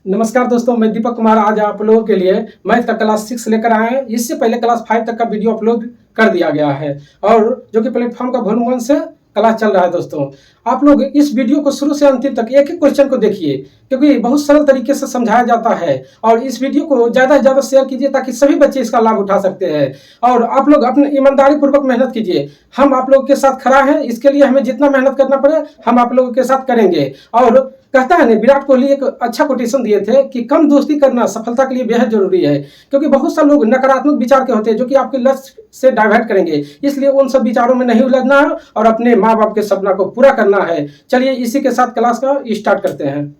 नमस्कार दोस्तों, मैं दीपक कुमार आज आप लोगों के लिए मैथ का क्लास 6 लेकर आए हैं। इससे पहले क्लास 5 तक का वीडियो अपलोड कर दिया गया है और जो कि प्लेटफॉर्म का वॉल्यूम 1 से क्लास चल रहा है। दोस्तों, आप लोग इस वीडियो को शुरू से अंतिम तक एक एक क्वेश्चन को देखिए, क्योंकि बहुत सरल तरीके से समझाया जाता है। और इस वीडियो को ज़्यादा से ज़्यादा शेयर कीजिए ताकि सभी बच्चे इसका लाभ उठा सकते हैं। और आप लोग अपने ईमानदारी पूर्वक मेहनत कीजिए। हम आप लोगों के साथ खड़ा है, इसके लिए हमें जितना मेहनत करना पड़े हम आप लोगों के साथ करेंगे। और कहता है ना, विराट कोहली एक अच्छा कोटेशन दिए थे कि कम दोस्ती करना सफलता के लिए बेहद जरूरी है, क्योंकि बहुत सारे लोग नकारात्मक विचार के होते हैं जो कि आपके लक्ष्य से डाइवर्ट करेंगे। इसलिए उन सब विचारों में नहीं उलझना है और अपने माँ बाप के सपना को पूरा करना है। चलिए इसी के साथ क्लास का स्टार्ट करते हैं।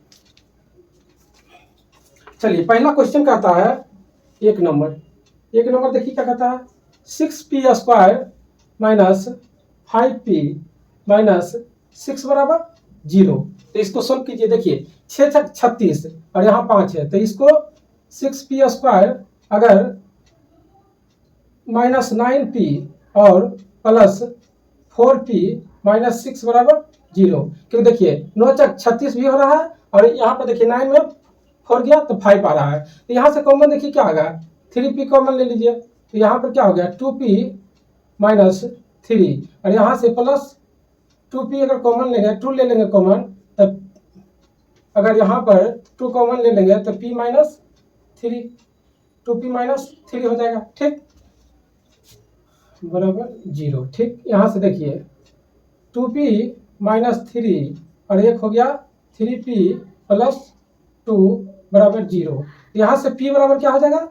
चलिए, पहला क्वेश्चन कहता है एक नंबर देखिए क्या कहता है। 6p² माइनस 5p माइनस 6 बराबर 0। तो इसको सोल्व कीजिए। देखिए 6 छक 36 और यहाँ 5 है, तो इसको 6p² अगर माइनस 9p और प्लस 4p माइनस 6 बराबर 0। क्योंकि देखिए 9 छक 36 भी हो रहा है और यहाँ पर देखिए 9 में 4 गया तो 5 आ रहा है। तो यहाँ से कॉमन देखिए क्या आ गया, 3p कॉमन ले लीजिए। तो यहाँ पर क्या हो गया, 2p माइनस 3 और यहाँ से प्लस 2p अगर कॉमन लेंगे, 2 ले लेंगे कॉमन, तब अगर यहाँ पर 2 कॉमन ले लेंगे तो p माइनस 3, 2p माइनस 3 हो जाएगा। ठीक, बराबर 0। ठीक, यहाँ से देखिए 2p माइनस 3 और एक हो गया 3p प्लस 2 बराबर 0। यहाँ से p बराबर क्या हो जाएगा,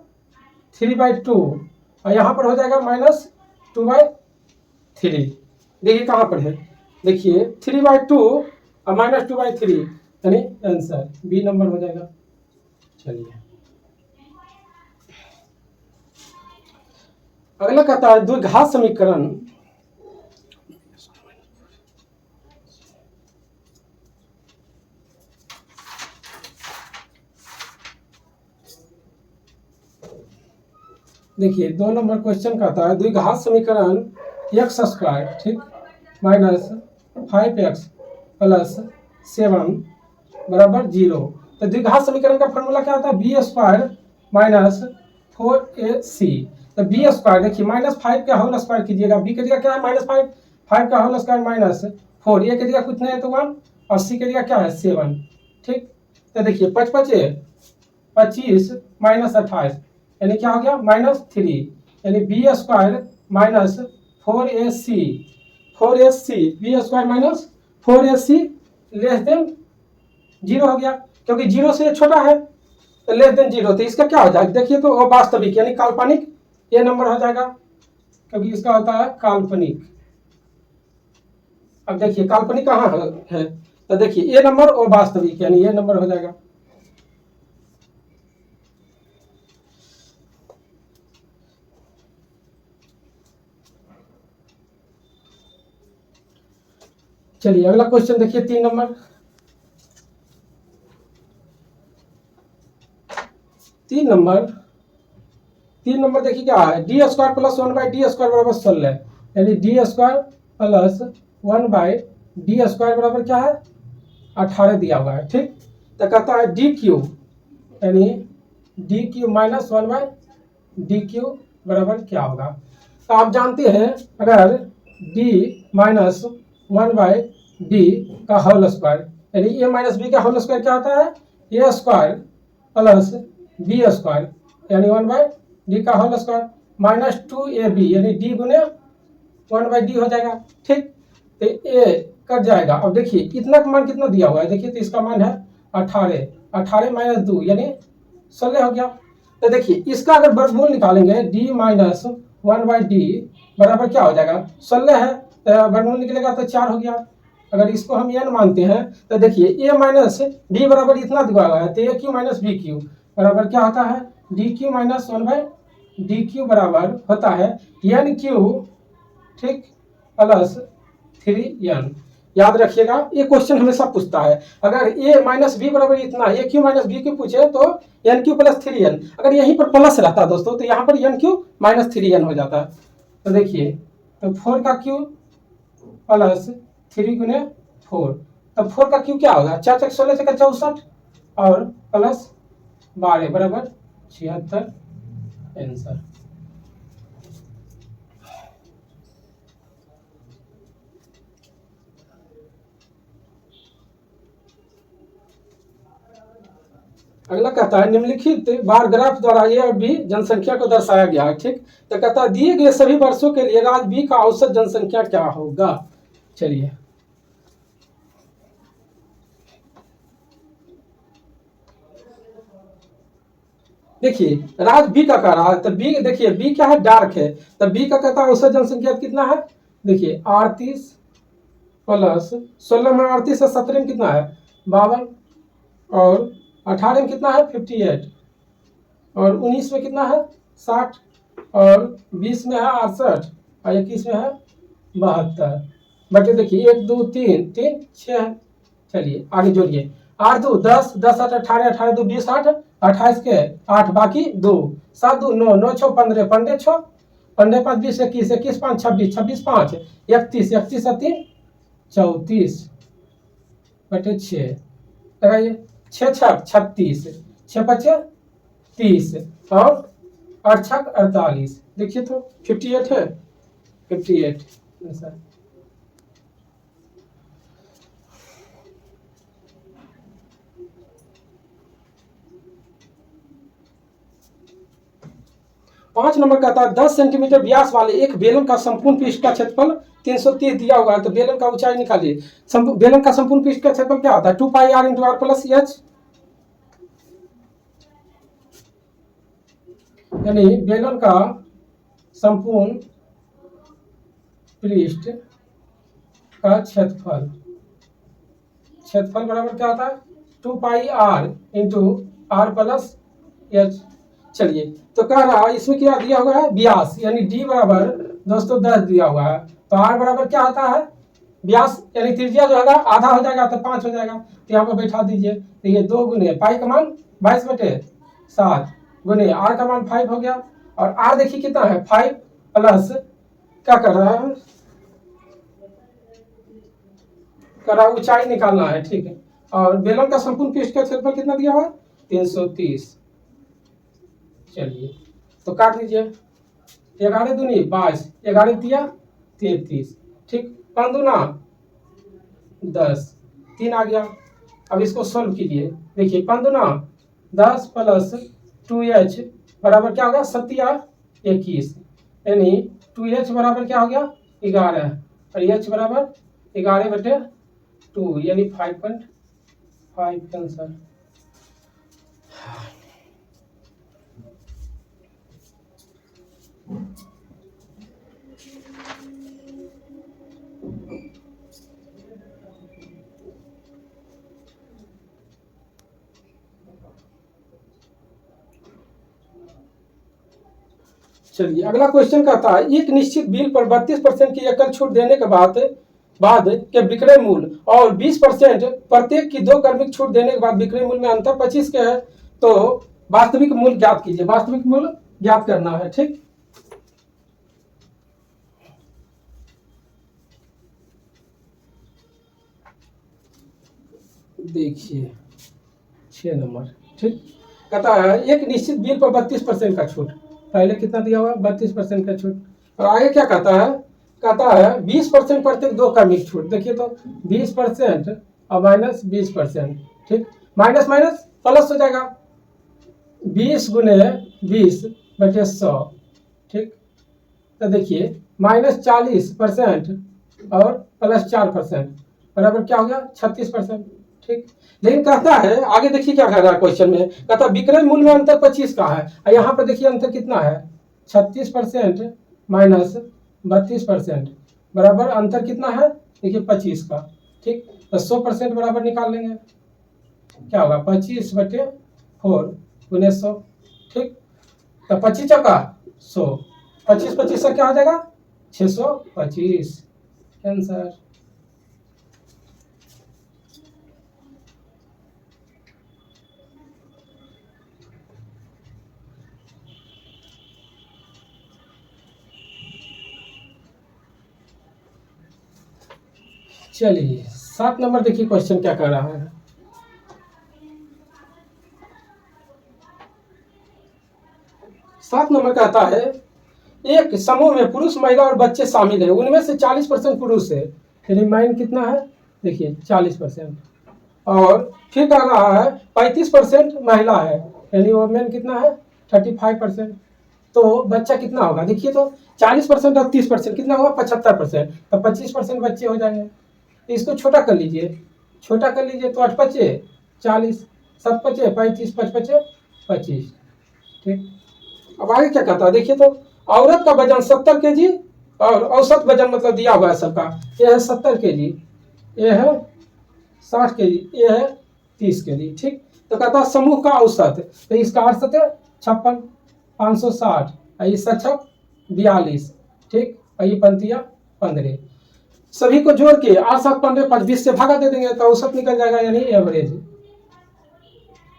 3/2 और यहाँ पर हो जाएगा माइनस 2/3। देखिए कहाँ पर है, देखिए 3/2 और माइनस 2/3, यानी आंसर बी नंबर हो जाएगा। चलिए अगला कहता है द्विघात समीकरण। देखिए 2 नंबर क्वेश्चन कहता है द्विघात समीकरण x² ठीक माइनस 5x प्लस 7 बराबर 0। तो द्विघात समीकरण का फॉर्मूला क्या होता है, b² माइनस 4ac। तो b² देखिए माइनस 5 का होल स्क्वायर कीजिएगा, b की जगह क्या है माइनस 5, 5 का होल स्क्वायर माइनस 4, ए की जगह कुछ नहीं है तो 1 और c की जगह क्या है 7। ठीक, तो देखिए 25 माइनस 28 यानी क्या हो गया माइनस 3, यानी b² minus 4ac b² minus 4ac less than 0 हो गया, क्योंकि 0 से छोटा है तो लेस देन 0। तो इसका क्या हो जाएगा, देखिए तो अवास्तविक यानी काल्पनिक ये नंबर हो जाएगा, क्योंकि इसका होता है काल्पनिक। अब देखिए काल्पनिक कहाँ है, तो देखिए ये नंबर अवास्तविक यानी ये नंबर हो जाएगा। चलिए अगला क्वेश्चन देखिए 3 नंबर देखिए क्या है, d² प्लस 1/d² बराबर 16, यानी d² प्लस 1/d² बराबर क्या है 18 दिया हुआ है। ठीक, तो कहता है dq यानी dq माइनस 1/dq बराबर क्या होगा। तो आप जानते हैं अगर d माइनस 1/d का होल स्क्वायर यानी a माइनस b का होल स्क्वायर क्या होता है, a² प्लस b² यानी 1/d का होल स्क्वायर माइनस 2ab यानी d गुने 1/d हो जाएगा। ठीक, तो a कट जाएगा। अब देखिए इतना का मान कितना दिया हुआ है, देखिए तो इसका मान है 18 माइनस 2 यानी 16 हो गया। तो देखिए इसका अगर वर्गमूल निकालेंगे d माइनस 1/d बराबर क्या हो जाएगा 16 है, तो वर्गमूल निकलेगा तो 4 हो गया। अगर इसको हम n मानते हैं तो देखिए a माइनस b बराबर इतना दिया हुआ है, तो aq माइनस bq बराबर क्या होता है dq माइनस 1/dq बराबर होता है nq ठीक प्लस 3n। याद रखिएगा ये क्वेश्चन हमेशा पूछता है, अगर a माइनस b बराबर इतना aq माइनस bq पूछे तो nq प्लस 3n, अगर यहीं पर प्लस रहता दोस्तों तो यहाँ पर nq माइनस 3n हो जाता। तो देखिए तो 4 का q प्लस 3 गुने 4, तब 4 का क्यू क्या होगा 4 × 16 = 64 और प्लस 12 बराबर 76 आंसर। अगला कहता है निम्नलिखित बार ग्राफ द्वारा ए और बी जनसंख्या को दर्शाया गया है। ठीक, तो कहता है दिए गए सभी वर्षों के लिए राज्य बी का औसत जनसंख्या क्या होगा। चलिए देखिए राज बी का कह रहा है, तो बी देखिए बी क्या है, डार्क है, तो बी का कहता है औसत जनसंख्या कितना है। देखिए 38 प्लस 16 में 38 से 17 में कितना है 52, और 18 में कितना है 58, और 19 में कितना है 60, और 20 में है 68, और 21 में है 72। बटे देखिए 1 2 3 3 6 है। चलिए आगे जोड़िए 8 2 10 10 8 18 18 2 20 8 28 के 8 बाकी 2 7 2 9 9 6 15 15 6 15 5 20 21 21 5 26 26 5 31 31 3 34 बटे 6 लगाइए 6 6 36 6 5 30 और 8 6 48। देखिए तो 58 है 58 आंसर। पांच नंबर कहता है 10 सेंटीमीटर व्यास वाले एक बेलन का संपूर्ण पृष्ठ का क्षेत्रफल 330 दिया हुआ है, तो बेलन का ऊंचाई निकालिए। बेलन का संपूर्ण पृष्ठ का क्षेत्रफल क्या होता है 2 pi r into r plus h, यानी बेलन का संपूर्ण पृष्ठ का क्षेत्रफल बराबर क्या होता है 2 pi r into r plus h. चलिए तो कह रहा है इसमें क्या दिया हुआ है व्यास, यानी डी बराबर दोस्तों 10 दिया हुआ है, तो आर बराबर क्या होता है व्यास, यानी त्रिज्या जो है आधा हो जाएगा तो 5 हो जाएगा, तो यहाँ पर बैठा दीजिए। तो ये 2 गुने पाई का मान 22/7 गुने आर का मान 5 हो गया, और आर देखिए कितना है 5 प्लस क्या कर रहा है ऊंचाई निकालना है। ठीक है, और बेलन का संपूर्ण पृष्ठ का क्षेत्रफल कितना दिया हुआ है 330। चलिए तो काट दीजिए 11 दूनी 22 11 दिया 33। ठीक, 5 दूना 10 3 आ गया। अब इसको सोल्व कीजिए। देखिए 5 दूना 10 प्लस 2h बराबर क्या हो गया 7 यानी 2h बराबर क्या हो गया 11, और h बराबर 11/2 यानी 5.5 आंसर। चलिए अगला क्वेश्चन कहता है एक निश्चित बिल पर 32% की एकल छूट देने के बाद के विक्रय मूल्य और 20% प्रत्येक की 2 क्रमिक छूट देने के बाद विक्रय मूल्य में अंतर 25 के है, तो वास्तविक मूल्य ज्ञात कीजिए। वास्तविक मूल्य ज्ञात करना है। ठीक, देखिए 6 नंबर। ठीक, कहता है एक निश्चित बिल पर 32% का छूट, पहले कितना दिया हुआ 32% का छूट, और आगे क्या कहता है 20% प्रत्येक 2 क्रमिक छूट। देखिए तो 20% और माइनस 20%। ठीक, माइनस माइनस प्लस हो जाएगा 20 गुने 20/100। ठीक, तो देखिए -40% और प्लस 4% बराबर क्या हो गया 36%। ठीक, लेकिन कहता है आगे देखिए क्या कह रहा है क्वेश्चन में, कहता है विक्रय मूल्य में अंतर 25 का है, और यहाँ पर देखिए अंतर कितना है 36% माइनस 32% बराबर अंतर कितना है देखिए 25 का। ठीक, तो 100% बराबर निकाल लेंगे, क्या होगा 25/4 गुने 100। ठीक, तो 25 चौका 100, 25 25 से क्या हो जाएगा 625 आंसर। चलिए 7 नंबर देखिए क्वेश्चन क्या कर रहा है। 7 नंबर कहता है एक समूह में पुरुष महिला और बच्चे शामिल है, उनमें से 40% पुरुष है, यानी मैन कितना है देखिए 40%, और फिर कह रहा है 35% महिला है, यानी वोमेन कितना है 35%। तो बच्चा कितना होगा देखिए, तो 40% और 30% कितना होगा 75%, तो 25% बच्चे हो जाएंगे। तो इसको छोटा कर लीजिए, तो 8 बच्चे 40, 7 बच्चे 35, 5 बच्चे 25। ठीक, अब आगे क्या कहता है देखिए, तो औरत का वजन 70 kg और औसत वजन मतलब दिया हुआ है सबका, ये है 70 kg, ये है 60 kg, ये है 30 kg। ठीक, तो कहता है समूह का औसत, तो इसका औसत है 56, 560, ये सचक 42। ठीक, और ये पंक्तियां 15, सभी को जोड़ के 8 7 15 5 20 से भागा दे देंगे तो औसत निकल जाएगा, यानी एवरेज।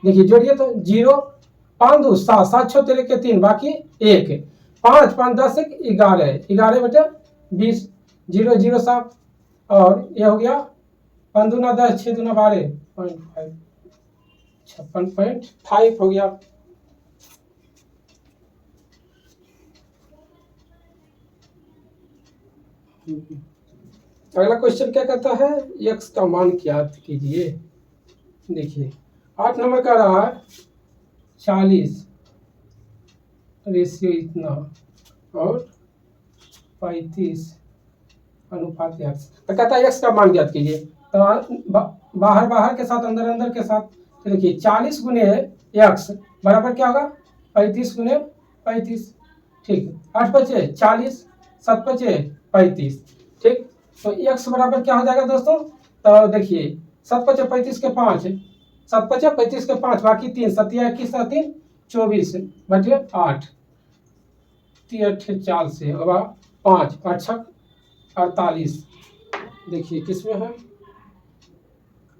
देखिए जोड़िए तो 0 5 2 7 7 6 तेरे के 3 बाकी 1 5 5 10 1 11 11 बटे 20 0 0 7, और ये हो गया 5 दूना 10 6 दूना 12 0.5 56.5 हो गया। अगला क्वेश्चन क्या कहता है, x का मान ज्ञात कीजिए। देखिए 8 नंबर का रहा है 40 रेशियो इतना और 35 अनुपात x, तो कहता है x का मान ज्ञात कीजिए। तो बाहर बाहर के साथ अंदर अंदर के साथ, तो देखिए 40 गुने x बराबर क्या होगा 35 गुने 35। ठीक, 8 बचे 40, 7 बचे 35। ठीक, तो x बराबर क्या हो जाएगा दोस्तों, तो देखिए 7 बचे 35 के 5, 7 बचे 35 के 5 बाकी 3 7 21 3 24 बटे 8 3 4 से होगा 5 8 48। देखिए किसमें है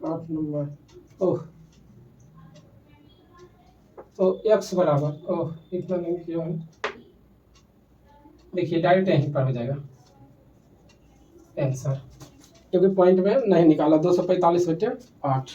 8 नंबर। ओह, तो x बराबर ओह इतना नहीं किया है, देखिए डायरेक्ट यहीं पर हो जाएगा आंसर, क्योंकि पॉइंट में नहीं निकाला। 245 बटे 8।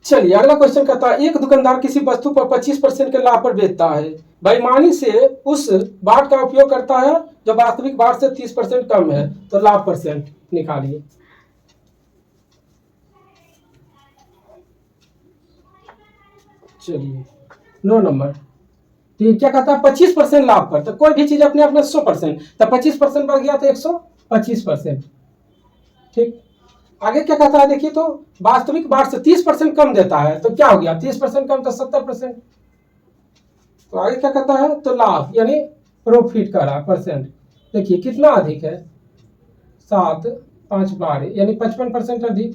चलिए अगला क्वेश्चन कहता है एक दुकानदार किसी वस्तु पर 25% के लाभ पर बेचता है, बेईमानी से उस बाट का उपयोग करता है जो वास्तविक बाट से 30% कम है, तो लाभ परसेंट निकालिए। चलिए 9 नंबर, तो ये क्या कहता है 25% लाभ पर, तो कोई भी चीज अपने आप में 100%, तो 25% बढ़ गया तो 125%। ठीक, आगे क्या कहता है देखिए, तो वास्तविक बाट से 30% कम देता है, तो क्या हो गया 30% कम तो 70%। तो आगे क्या कहता है, तो लाभ यानी प्रॉफिट का रहा परसेंट, देखिए कितना अधिक है 7 5 12 यानी 55% अधिक।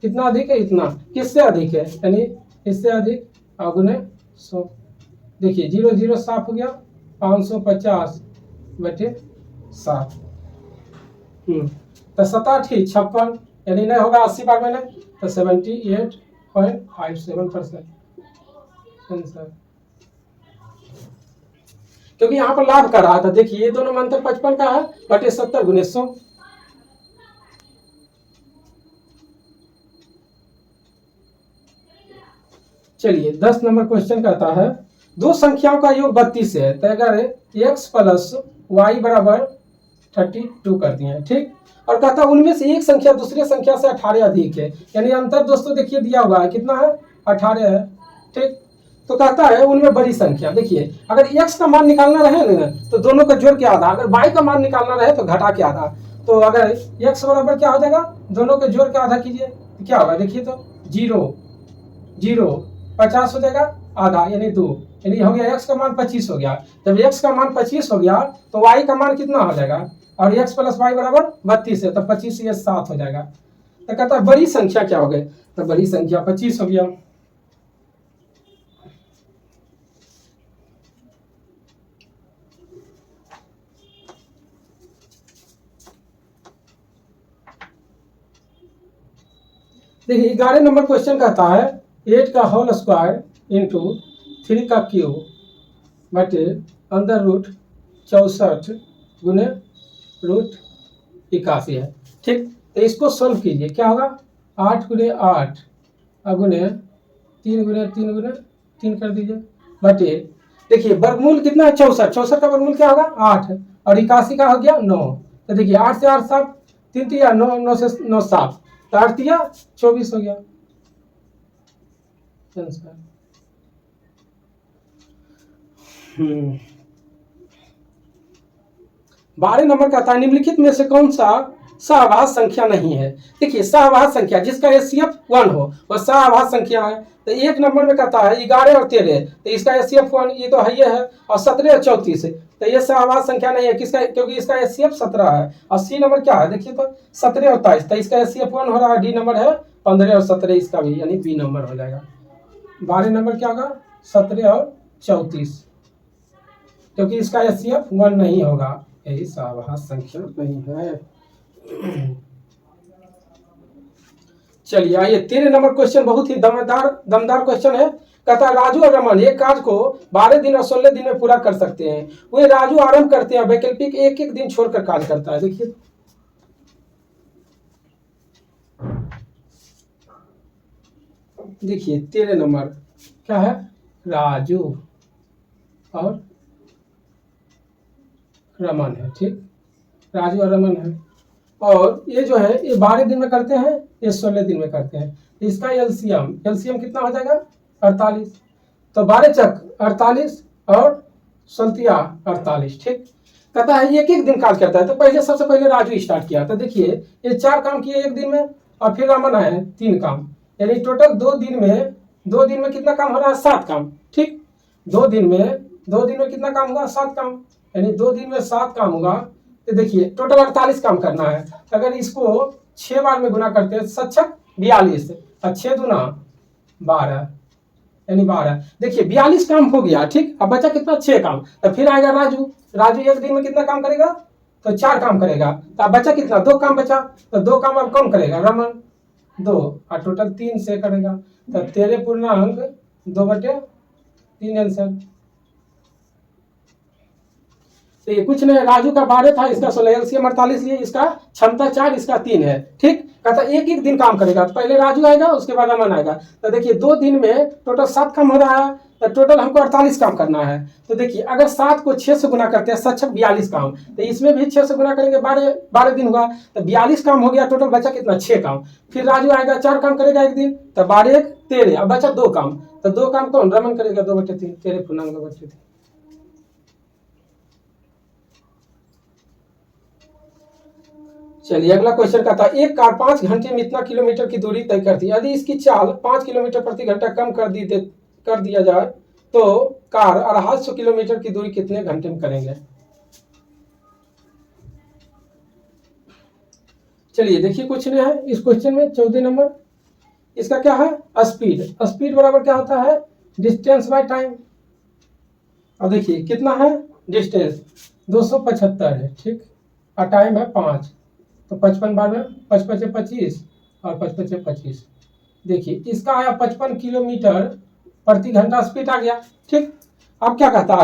कितना अधिक है इतना, किससे अधिक है यानी इससे अधिक, अगुने 100। देखिए 0 0 साफ हो गया 550 बटे 7। तो 7 56 यानी नहीं होगा 80 बार मैंने, तो 78.57% आंसर, क्योंकि यहाँ पर लाभ कर रहा था। देखिए ये दोनों में अंतर 55 का है बटे 70 गुने 100। चलिए 10 नंबर क्वेश्चन कहता है दो संख्याओं का योग 32 है, तो अगर x प्लस वाई बराबर 32 कर दिए हैं। ठीक, और कहता है उनमें से एक संख्या दूसरी संख्या से 18 अधिक है, यानी अंतर दोस्तों देखिए दिया हुआ है कितना है 18 है। ठीक, तो कहता है उनमें बड़ी संख्या, देखिए अगर x का मान निकालना रहे ना तो दोनों का जोड़ के आधा, अगर y का मान निकालना रहे तो घटा के आधा। तो अगर x बराबर क्या हो जाएगा, दोनों के जोड़ के आधा कीजिए तो क्या होगा देखिए, तो 0 0 50 हो जाएगा आधा यानी 2, यानी हो गया x का मान 25 हो गया। जब x का मान 25 हो गया तो y का मान कितना हो जाएगा, और x प्लस वाई बराबर 32 है, तो 25 से 7 हो जाएगा। तो कहता है बड़ी संख्या क्या हो गई, तो बड़ी संख्या 25 हो गया। देखिए 11 नंबर क्वेश्चन कहता है 8 का होल स्क्वायर इंटू 3 का क्यूब बटे अंडर रूट 64 गुने रूट 81 है। ठीक, तो इसको सोल्व कीजिए, क्या होगा 8 गुने 8 गुने 3 गुने 3 गुने 3 कर दीजिए बटे, देखिए वर्गमूल कितना है 64, 64 का वर्गमूल क्या होगा 8 और 81 का हो गया 9। तो देखिए 8 से 8 7 3 तिया 9, 9 से 9 7, तो 8 तिया 24 हो गया आंसर। 12 नंबर का था निम्नलिखित में से कौन सा सहभाज्य संख्या नहीं है। देखिए सहभाज्य संख्या जिसका एचसीएफ 1 हो वह सहभाज्य संख्या है। तो 1 नंबर में कहता है 11 और 13, तो इसका एचसीएफ 1 ये तो है, ये है, और 17 और 34, तो ये सहभाज्य संख्या नहीं है किसका, क्योंकि इसका एचसीएफ 17 है। और सी नंबर क्या है देखिए तो 17 और 23, तो इसका एचसीएफ 1 हो रहा है। डी नंबर है 15 और 17, इसका भी यानी बी नंबर हो जाएगा। 12 नंबर क्या होगा 17 और 34, क्योंकि इसका एचसीएफ 1 नहीं होगा, यही सहभाज्य संख्या नहीं है। चलिए आइए 13 नंबर क्वेश्चन बहुत ही दमदार क्वेश्चन है। कहता है राजू और रमन एक कार्य को 12 दिन और 16 दिन में पूरा कर सकते हैं। वे राजू आरंभ करते हैं, वैकल्पिक एक एक दिन छोड़कर कार्य करता है। देखिए 13 नंबर क्या है राजू और रमन है। ठीक, राजू और रमन है, और ये जो है ये 12 दिन में करते हैं, ये 16 दिन में करते हैं। इसका एलसीएम कितना हो जाएगा 48, तो 12 चक 48 और 48। ठीक, कहता है एक एक दिन कार्य करता है। तो पहले सबसे पहले राजू स्टार्ट किया, तो देखिए ये 4 काम किए एक दिन में, और फिर रमन आए 3 काम, यानी टोटल 2 दिन में कितना काम हो रहा है 7 काम। ठीक, 2 दिन में कितना काम होगा 7 काम, यानी 2 दिन में 7 काम होगा। तो देखिए टोटल 48 काम करना है। अगर इसको 6 बार में गुना करते हैं 7 छक 42 और 6 दूना 12, यानी 12। देखिए 42 काम हो गया। ठीक, अब बचा कितना 6 काम, तो फिर आएगा राजू एक दिन में कितना काम करेगा तो 4 काम करेगा। तो अब बचा कितना 2 काम बचा, तो 2 काम अब कौन करेगा रमन 2, और टोटल 3 से करेगा। तो 13 पूर्णांक 2/3 आंसर। तो ये कुछ नहीं, राजू का 12 था, इसका 16, एलसीएम 48 लिए, इसका क्षमता 4, इसका 3 है। ठीक, कहता एक एक दिन काम करेगा, तो पहले राजू आएगा उसके बाद रमन आएगा। तो देखिए 2 दिन में टोटल 7 काम हो रहा है, तो टोटल हमको 48 काम करना है। तो देखिए अगर 7 को 6 से गुना करते हैं 7 छक 42 काम, तो इसमें भी 6 से गुना करेंगे 12 दिन हुआ, तो 42 काम हो गया। टोटल बचा कितना 6 काम। फिर राजू आएगा 4 काम करेगा एक दिन, तो 12 1 13, अब बचा 2 काम, तो 2 काम कौन रमन करेगा 2/3, 13 पूर्णांक 2/3। चलिए अगला क्वेश्चन का था एक कार 5 घंटे में इतना किलोमीटर की दूरी तय करती है। यदि इसकी चाल 5 किलोमीटर प्रति घंटा कम कर दिया जाए तो कार 250 किलोमीटर की दूरी कितने घंटे में करेंगे। चलिए देखिए कुछ नहीं है इस क्वेश्चन में। 14 नंबर इसका क्या है स्पीड बराबर क्या होता है डिस्टेंस बाय टाइम। अब देखिए कितना है डिस्टेंस 275 है। ठीक, और टाइम है 5, तो 55 बार में 55 25 और 55 25। देखिए इसका आया 55 किलोमीटर प्रति घंटा स्पीड आ गया। ठीक, अब क्या कहता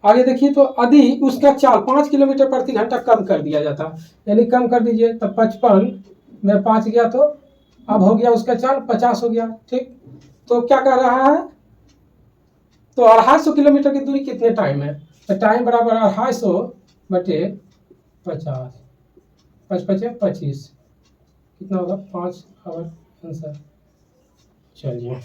आगे देखिए तो यदि उसका चाल 5 किलोमीटर प्रति घंटा कम कर दिया जाता, यानी कम कर दीजिए, तो 55 में 5 गया तो अब हो गया उसका चाल 50 हो गया। ठीक, तो क्या कर रहा है तो 250 किलोमीटर की दूरी कितने टाइम है, तो टाइम बराबर 250 बटे 50, 55 25 कितना होगा 5 आवर आंसर। चलिए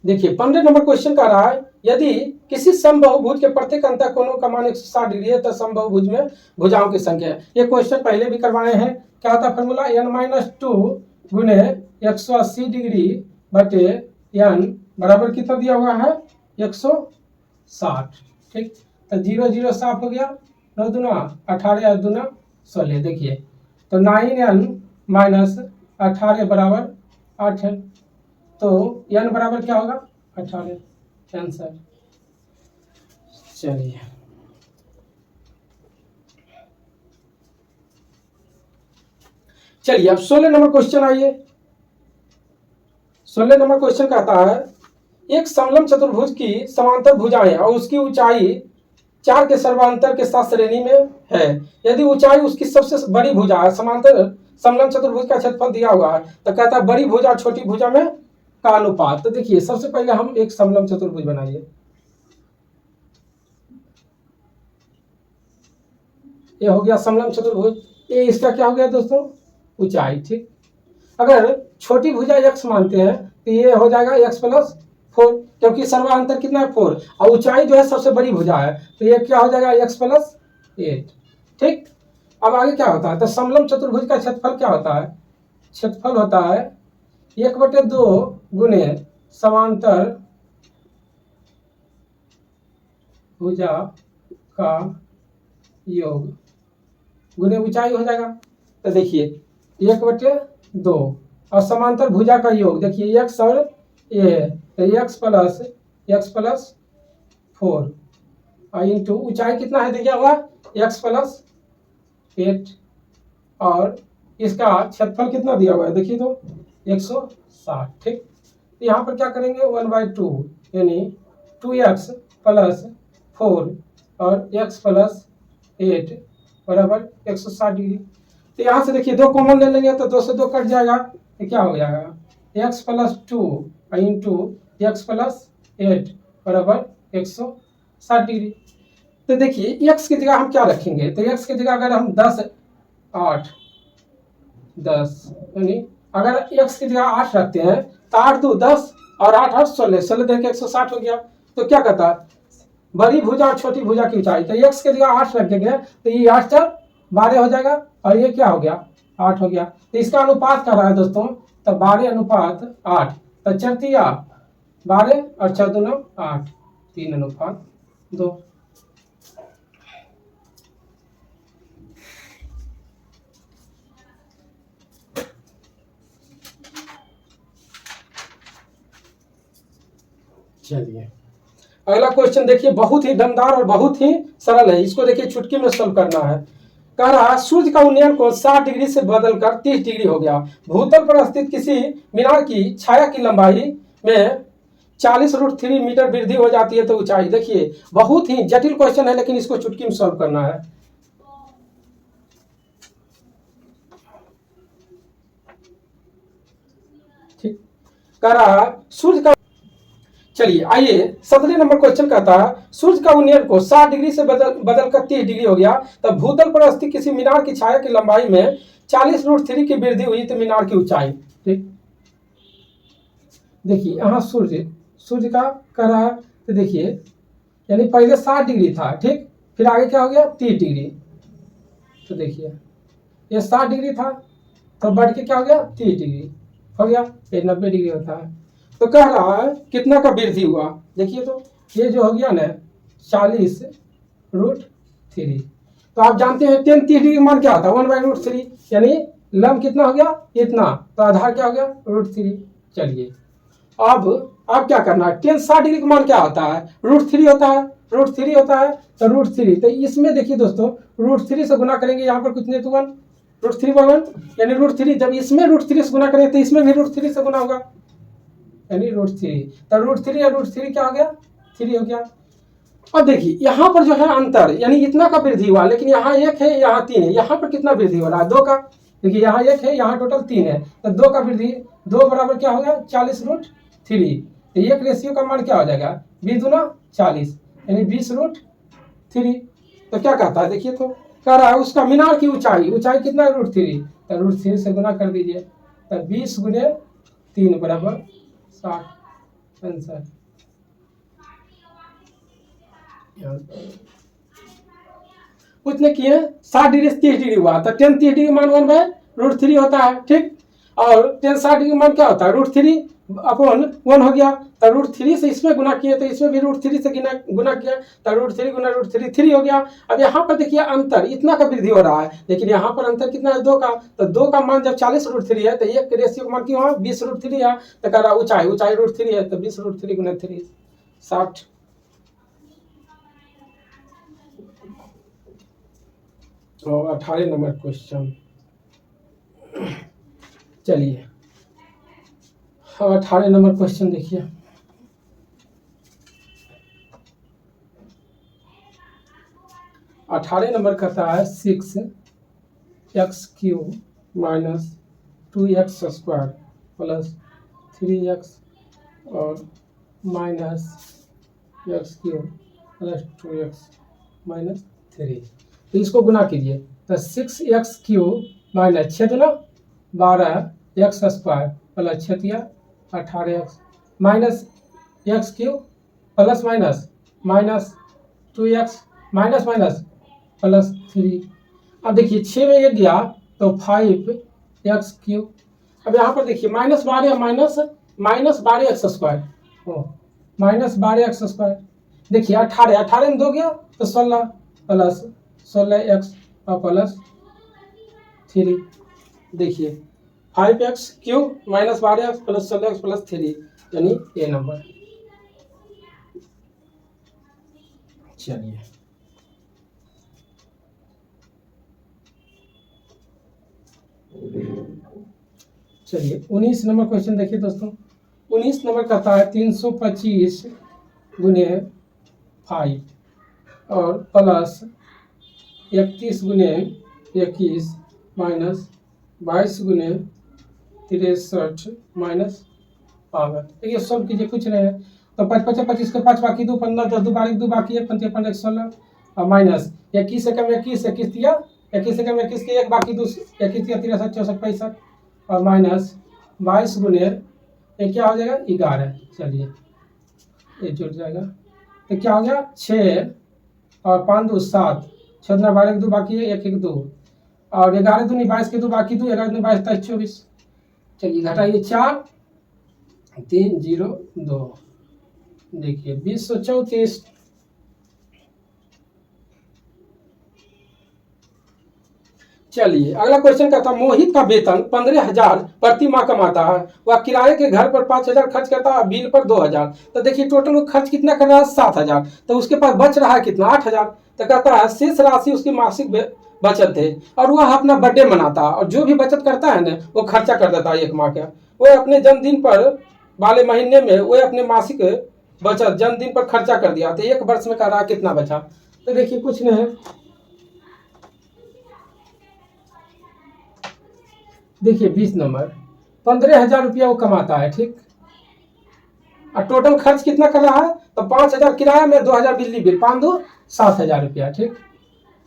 देखिए 15 नंबर क्वेश्चन का रहा है यदि किसी समबाहुभुज के प्रत्येक अंतःकोणों का मान 160 डिग्री है तो समबाहुभुज में भुजाओं की संख्या है। ये क्वेश्चन पहले भी करवाए हैं। क्या होता है फॉर्मूला n-2 गुने 180 डिग्री बटे n बराबर कितना दिया हुआ है 160। ठीक, तो 0 0 साफ हो गया, 9 दूना 18 और दूना 16। देखिए तो 9n माइनस 18 बराबर 8 है, तो n बराबर क्या होगा 18 आंसर। चलिए अब 16 नंबर क्वेश्चन आइए। 16 नंबर क्वेश्चन कहता है एक समलंब चतुर्भुज की समांतर भुजाएं और उसकी ऊंचाई 4 के सर्वांतर के साथ श्रेणी में है। यदि ऊंचाई उसकी सबसे बड़ी भुजा है, समांतर समलंब चतुर्भुज का क्षेत्रफल दिया हुआ है, तो कहता है बड़ी भुजा और छोटी भुजा में का अनुपात। तो देखिए सबसे पहले हम एक समलंब चतुर्भुज बनाइए। ये हो गया समलंब चतुर्भुज। ये इसका क्या हो गया दोस्तों, ऊंचाई। ठीक, अगर छोटी भुजा x मानते हैं तो ये हो जाएगा x+4, क्योंकि सर्वांतर कितना है 4, और ऊंचाई जो है सबसे बड़ी भुजा है, तो ये क्या हो जाएगा x+8। ठीक, अब आगे क्या होता है, तो समलंब चतुर्भुज का क्षेत्रफल क्या होता है, क्षेत्रफल होता है 1/2 गुने समांतर भुजा का योग गुने ऊंचाई हो जाएगा। तो देखिए 1/2 और समांतर भुजा का योग, देखिए x और ये, तो x+4 और इंटू ऊंचाई कितना है दिया हुआ x+8 और इसका क्षेत्रफल कितना दिया हुआ है देखिए तो 160। ठीक, तो यहाँ पर क्या करेंगे 1/2 यानी 2x+4 और x+8 बराबर 160 डिग्री। तो यहाँ से देखिए 2 कॉमन ले लेंगे तो 2 से 2 कट जाएगा, तो क्या हो जाएगा x+2 इंटू x+8 बराबर 160 डिग्री। तो देखिए x की जगह हम क्या रखेंगे, तो x की जगह अगर हम 10 यानी अगर x की जगह 8 रखते हैं तो 8 2 10 और 8 8 16 16 देख के 160 हो गया। तो क्या कहता है बड़ी भुजा और छोटी भुजा की ऊंचाई, तो x की जगह 8 रख देंगे तो ये 8 4 12 हो जाएगा और ये क्या हो गया 8 हो गया। तो इसका अनुपात कर रहा है दोस्तों, तो 12:8, तो 4 तिया 12 और 4 दूना 8, 3:2। चलिए अगला क्वेश्चन देखिए, बहुत ही दमदार और बहुत ही सरल है। इसको देखिए चुटकी में सॉल्व करना है। कह रहा सूर्य का उन्नयन कोण 60 डिग्री से बदलकर 30 डिग्री हो गया। भूतल पर स्थित किसी मीनार की छाया की लंबाई में 40√3 मीटर वृद्धि हो जाती है तो ऊंचाई। देखिए बहुत ही जटिल क्वेश्चन है, लेकिन इसको चुटकी में सॉल्व करना है। ठीक, कह रहा सूर्य का, चलिए आइए 17 नंबर क्वेश्चन कहता है सूर्य का उन्नयन को 60 डिग्री से बदलकर 30 डिग्री हो गया, तब भूतल पर स्थित किसी मीनार की छाया की लंबाई में 40√3 की वृद्धि हुई तो मीनार की ऊंचाई। ठीक, देखिए यहाँ सूर्य का कह रहा है, तो देखिए यानी पहले 60 डिग्री था, ठीक, फिर आगे क्या हो गया 30 डिग्री। तो देखिए ये 60 डिग्री था तो बढ़ के क्या हो गया 30 डिग्री हो गया, ये 90 डिग्री होता है। तो कह रहा है कितना का वृद्धि हुआ, देखिए तो ये जो हो गया ना 40√3। तो आप जानते हैं 10 30 डिग्री मान क्या होता है 1/√3, यानी लंब कितना हो गया इतना, तो आधार क्या हो गया √3। चलिए अब आप क्या करना है, 10 60 डिग्री का मान क्या होता है √3 होता है, √3 होता है, तो √3। तो इसमें देखिए दोस्तों √3 से गुना करेंगे, यहाँ पर कितने तो 1 √3/1 यानी √3। जब इसमें √3 से गुना करेंगे तो इसमें भी √3 से गुना होगा यानी √3। तो √3 या √3 क्या हो गया 3 हो गया। और देखिए यहाँ पर जो है अंतर यानी इतना का वृद्धि हुआ, लेकिन यहाँ 1 है यहाँ 3 है, यहाँ पर कितना वृद्धि हो रहा है 2 का। देखिए यहाँ 1 है यहाँ टोटल 3 है, तो 2 का वृद्धि 2 बराबर क्या हो गया 40√3। तो एक रेशियो का मान क्या हो जाएगा 20 दूना 40 यानी 20√3। तो क्या कहता है देखिए तो कह रहा है उसका मीनार की ऊंचाई कितना है √3, तो √3 से गुना कर दीजिए, तो 20 गुने 3 बराबर 60 आंसर। उसने किए 60 डिग्री से 30 डिग्री हुआ, तो 10 30 डिग्री मान 1/√3 होता है। ठीक, और 10 60 डिग्री मान क्या होता है √3/1 हो गया, तो √3 से इसमें गुना किए तो इसमें भी √3 से गुना किया, तो √3 गुना √3 3 हो गया। अब यहाँ पर देखिए अंतर इतना का वृद्धि हो रहा है, लेकिन यहाँ पर अंतर कितना है 2 का, तो 2 का मान जब 40√3 है तो एक रेशियो का मान क्यों है 20√3 है। तो कह रहा ऊंचाई √3 है, तो 20√3 गुना 3 60। और 18 नंबर क्वेश्चन, चलिए अब 18 नंबर क्वेश्चन देखिए। 18 नंबर कहता है 6x³ minus 2x² plus 3x और minus x³ plus 2x minus 3। तो इसको गुना कीजिए तो 6x³ माइनस 6 दूना 12x² plus 6 18x minus x³ plus minus minus 2x minus minus plus 3। अब देखिए 6 में ये गया तो 5x³। अब यहाँ पर देखिए -12 माइनस -12x² माइनस 12x²। देखिए 18 में 2 गया तो 16 प्लस 16x और प्लस 3। देखिए 5x³ minus 12x plus 16x plus 3 यानी ये नंबर। चलिए चलिए 19 नंबर क्वेश्चन देखिए दोस्तों। 19 नंबर कहता है 325 गुने 5 और प्लस 31 गुने 21 माइनस 22 गुने 63 माइनस 52। देखिए सॉल्व कीजिए, कुछ नहीं है तो 5 5 25 के 5 बाकी 2 15 10 2 12 2 बाकी है 5 5 16 और माइनस 21 एकम 21 21 दिया 21 एकम 21 के 1 बाकी 2 21 या 63 64 65 और माइनस 22 गुने ये क्या हो जाएगा 11। चलिए ये जुड़ जाएगा तो क्या हो गया 6 और 5 2 7 6 2 12 2 बाकी है 1 1 2 और 11 दूनी 22 के 2 बाकी 2 11 22 23 24। चलिए घटाइए 4 3 0 2 देखिए 2034। चलिए अगला क्वेश्चन कहता है मोहित का वेतन 15,000 प्रति माह कमाता है, वह किराए के घर पर 5,000 खर्च करता है, बिल पर 2,000। तो देखिए टोटल वो खर्च कितना कर रहा है 7,000। तो उसके पास बच रहा है कितना 8,000। तो कहता है शेष राशि उसकी मासिक बचत है और वह अपना बर्थडे मनाता है और जो भी बचत करता है ना वो खर्चा कर देता है 1 माह का। वो अपने जन्मदिन पर वाले महीने में वो अपने मासिक बचत जन्मदिन पर खर्चा कर दिया। तो 1 वर्ष में कर रहा है कितना बचा। तो देखिए कुछ नहीं है, देखिए 20 नंबर 15,000 रुपया वो कमाता है, ठीक। और टोटल खर्च कितना कर रहा है तो 5,000 किराया में 2,000 बिजली बिल 5 2 7,000 रुपया, ठीक।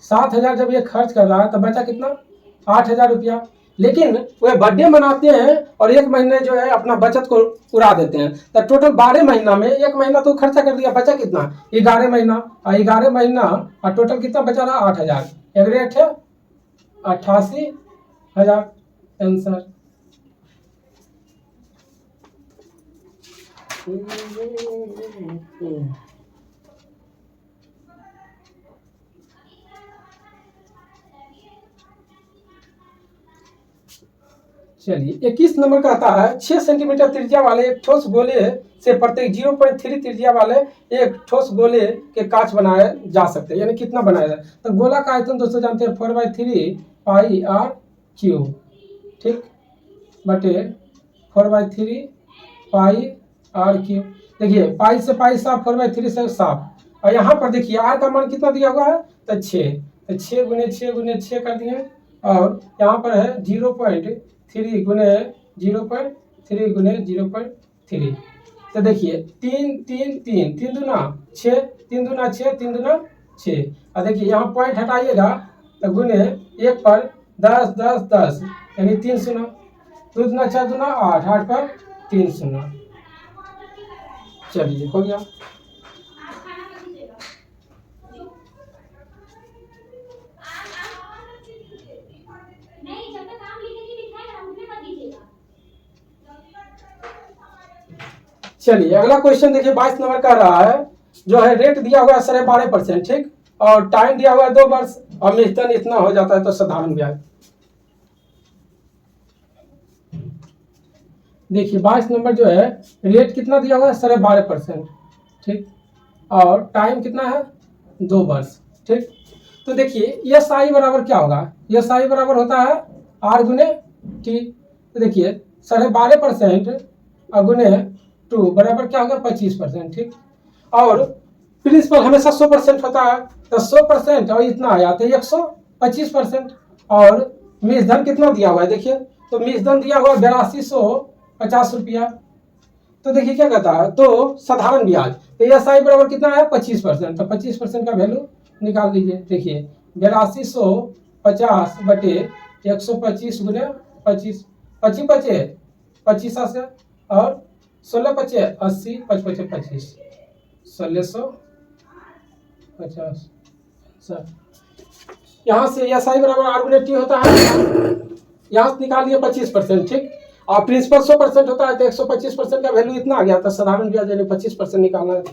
7,000 जब ये खर्च कर रहा है तो बचा कितना 8,000 रुपया। लेकिन वह बर्थडे मनाते हैं और 1 महीने जो है अपना बचत को उड़ा देते हैं। तो टोटल 12 महीना में 1 महीना तो खर्चा कर दिया, बचा कितना 11 महीना और 11 महीना और टोटल कितना बचा रहा 8,000। एक रेट है 88,000 आंसर। चलिए 21 नंबर कहता है 6 सेंटीमीटर त्रिज्या वाले एक ठोस गोले से प्रत्येक 0.3 त्रिज्या वाले एक ठोस गोले के कांच बनाए जा सकते हैं, यानी कितना बनाया जाए। तो गोला का आयतन दोस्तों जानते हैं 4/3 पाई आर क्यूब, ठीक, बटे 4/3 पाई आर क्यूब। देखिए पाई से पाई साफ 4/3 से साफ और यहाँ पर देखिए आर का मान कितना दिया हुआ है तो 6। तो 6 गुने 6 गुने 6 कर दिए और यहाँ पर है 0.3 गुने 0.3 गुने 0.3। तो देखिए 3 3 3 3 दूना 6 3 दूना 6 3 दूना 6 और देखिए यहाँ पॉइंट हटाइएगा तो गुने 1 पर 10 10 10 यानी 3 शून्य 2 दूना 4 दूना 8 8 पर 3 शून्य। चलिए हो गया। चलिए अगला क्वेश्चन देखिए 22 नंबर का रहा है, जो है रेट दिया हुआ है 12.5%, ठीक, और टाइम दिया हुआ है 2 वर्ष और वेतन इतना हो जाता है तो साधारण ब्याज। देखिए 22 नंबर जो है रेट कितना दिया हुआ है 12.5%, ठीक, और टाइम कितना है 2 वर्ष, ठीक। तो देखिए यस आई बराबर क्या होगा, यस आई बराबर होता है आर गुने टी। तो देखिए 12.5% गुने 2 बराबर क्या होगा 25%, ठीक। और प्रिंसिपल हमेशा 100% होता है, तो 100% और इतना आया तो 125%। और मेजधन कितना दिया हुआ है देखिए, तो मेजधन दिया हुआ है 8250 रुपया। तो देखिए क्या कहता है, तो साधारण ब्याज, तो एस आई बराबर कितना है 25%, तो 25% का वैल्यू निकाल लीजिए। देखिए 8250 बटे 125 गुने 25, 25 बचे 25 से, और 16 बचे 80, 5 बचे 25, 1650 सर। यहाँ से एस आई बराबर आर्गुनेटिव होता है, यहाँ से निकाल लिया 25%, ठीक। और प्रिंसिपल 100% होता है, तो 125% का वैल्यू इतना आ गया, तो साधारण ब्याज यानी 25% निकालना है।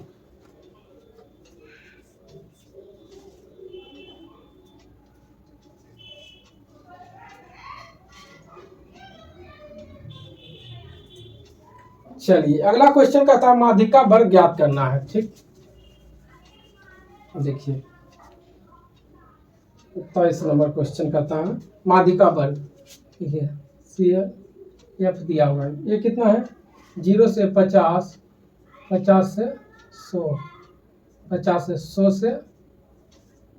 चलिए अगला क्वेश्चन कहता है माध्यिका वर्ग ज्ञात करना है, ठीक। देखिए 23 नंबर क्वेश्चन कहता है माध्यिका वर्ग, ठीक है। सी एफ दिया हुआ है, ये कितना है 0 से 50, 50 से 100, 50 से 100 से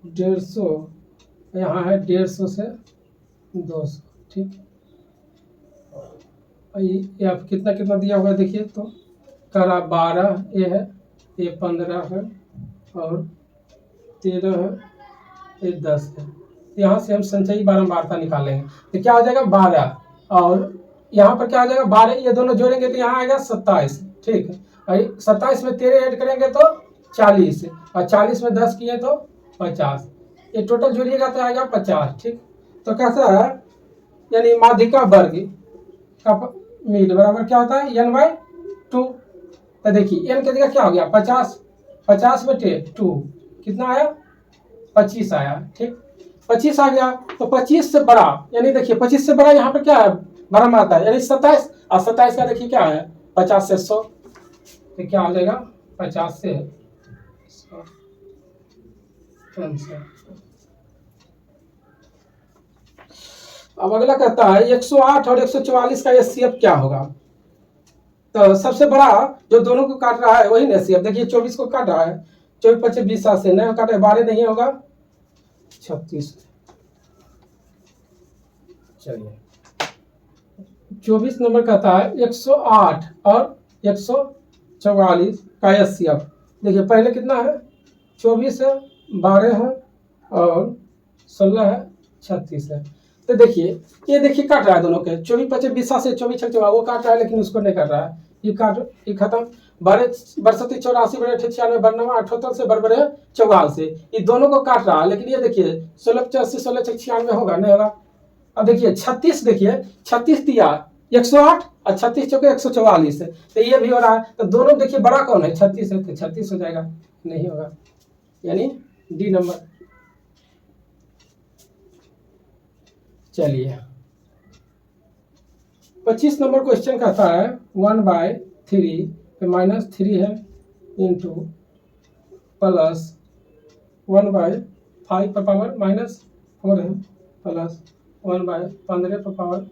150, यहाँ है 150 से 200, ठीक। ये आप कितना कितना दिया हुआ है देखिए, तो करा 12 ये है, ये 15 है, और 13 है, ये 10 है। यहाँ से हम संचयी बारंबारता निकालेंगे, तो क्या हो जाएगा 12, और यहाँ पर क्या हो जाएगा 12, ये दोनों जोड़ेंगे तो यहाँ आएगा 27, ठीक है। और 27 में 13 ऐड करेंगे तो 40, और 40 में 10 किए तो 50, ये टोटल जोड़िएगा तो आएगा 50, ठीक। तो कैसा है, यानी माध्यिका वर्ग का मीड बराबर क्या होता है n/2। तो देखिए n की जगह क्या हो गया 50, 50 बटे 2 कितना आया 25 आया, ठीक। 25 आ गया, तो 25 से बड़ा, यानी देखिए 25 से बड़ा यहाँ पर क्या है बड़ा आता है, यानी 27, और 27 का देखिए क्या है 50 से 100, तो क्या हो जाएगा 50 से 100 आंसर। अब अगला कहता है 108 और 144 का एचसीएफ क्या होगा। तो सबसे बड़ा जो दोनों को काट रहा है वही ना एचसीएफ, देखिए 24 को काट रहा है, 24 25 20 से नहीं काटे, 12 नहीं होगा 36। चलिए 24 नंबर कहता है 108 और 144 का एचसीएफ। देखिए पहले कितना है 24 है, 12 है, और 16 है, 36 है। तो देखिए ये देखिए काट रहा है दोनों के, 24 25 20 से 24 26 वो काट रहा है, लेकिन उसको नहीं काट रहा है, ये खत्म। 12 62 84 बड़े 96 92 78 से बड़े 44 से, ये दोनों को काट रहा है, लेकिन ये देखिए 16 85 16 96 होगा नहीं होगा। अब देखिए 36, देखिए 36 दिया 108 और 36 चौके 144, तो ये भी हो रहा है, तो दोनों देखिए बड़ा कौन है 36 है, तो 36 हो जाएगा, नहीं होगा, यानी डी नंबर। चलिए 25 नंबर क्वेश्चन कहता है 1/3 पे -3 है इंटू प्लस 1/5 पर पावर -4 है प्लस 1/15 पर पावर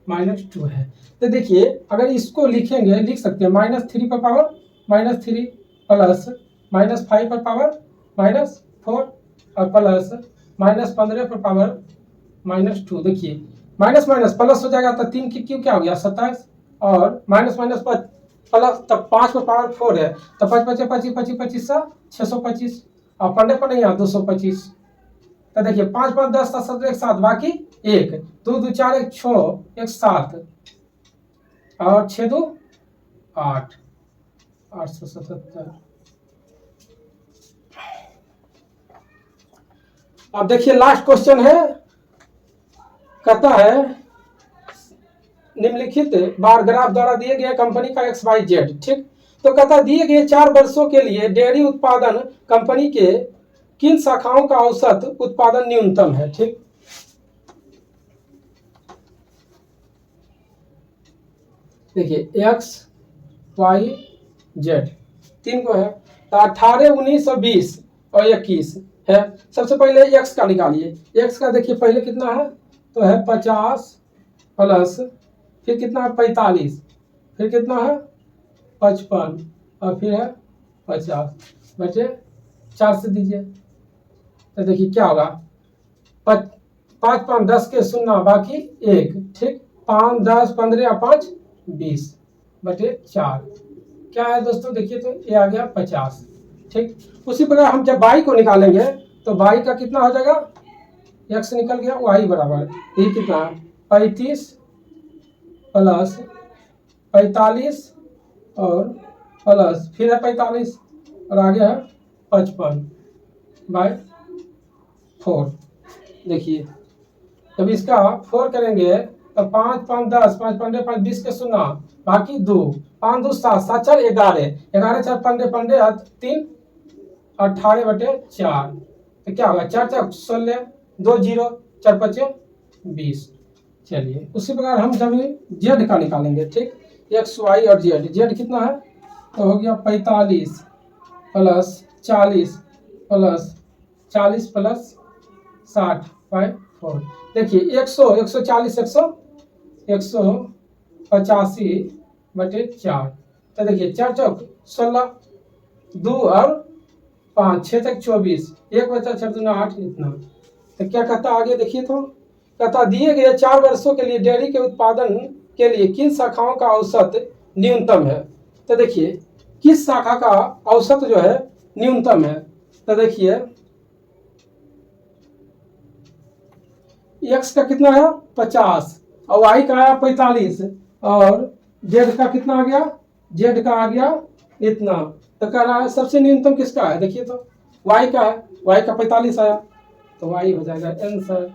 -2 है। तो देखिए अगर इसको लिखेंगे, लिख सकते हैं -3 पर पावर -3 प्लस -5 पर पावर -4 और प्लस -15 पर पावर -2। देखिए माइनस माइनस प्लस हो जाएगा, तो 3 की क्यू क्या हो गया 27, और माइनस माइनस प्लस, तब 5 पर पावर 4 है, तो 5 25 25 25 25 625, और 15 पर नहीं 225। तो देखिए 5 5 10 17 एक 7, बाकी 1 2 2 4 1 6 1 7, और 6 2 8, 877। अब देखिए लास्ट क्वेश्चन है, कहता है निम्नलिखित बार ग्राफ द्वारा दिए गए कंपनी का XYZ, ठीक। तो कहता है दिए गए 4 वर्षों के लिए डेयरी उत्पादन कंपनी के किन शाखाओं का औसत उत्पादन न्यूनतम है, ठीक। देखिए XYZ 3 को है, तो 18 19 और 20 और 21 है। सबसे पहले x का निकालिए, x का देखिए पहले कितना है, तो है 50 प्लस, फिर कितना है 45, फिर कितना है 55, और फिर है 50 बचे 4 से दीजिए तो देखिए क्या होगा, 5 5 10 के 0 बाकी 1, ठीक, 5 10 15 या 5 20 बटे 4 क्या है दोस्तों, देखिए तो ये आ गया 50, ठीक। उसी प्रकार हम जब y को निकालेंगे तो y का कितना हो जाएगा, x निकल गया, y बराबर ये कितना 35 प्लस 45 और प्लस फिर है 45 और आगे है 55/4। देखिए जब इसका 4 करेंगे तो 5 5 10 5 15 5 20 के 0 बाकी 2 5 2 7 7 4 11 11 4 15 15 3 18 बटे 4 तो क्या होगा, 4 4 16 2 0 4 5 20। चलिए उसी प्रकार हम जब जेड का निकालेंगे, ठीक, एक्स वाई और जेड, जेड कितना है तो हो गया 45 प्लस 40 प्लस 60/4। देखिए 100 140 185 बटे 4 तो देखिए 4 चौक 16 2 और 5 6 तक 24 1 बचा 4 दूना 8 इतना। तो क्या कहता आगे देखिए तो कहता दिए गए 4 वर्षों के लिए डेयरी के उत्पादन के लिए किन शाखाओं का औसत न्यूनतम है। तो देखिए किस शाखा का औसत जो है न्यूनतम है, तो देखिए x का कितना है 50 और y का है 45 और z का कितना आ गया, z का आ गया इतना। तो कह रहा है सबसे न्यूनतम किसका है, देखिए तो y का है, y का 45 आया तो y हो जाएगा आंसर,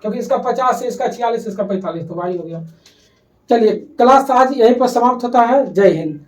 क्योंकि इसका 50 है, इसका 46, इसका 45 तो y हो गया। चलिए क्लास आज यहीं पर समाप्त होता है। जय हिंद।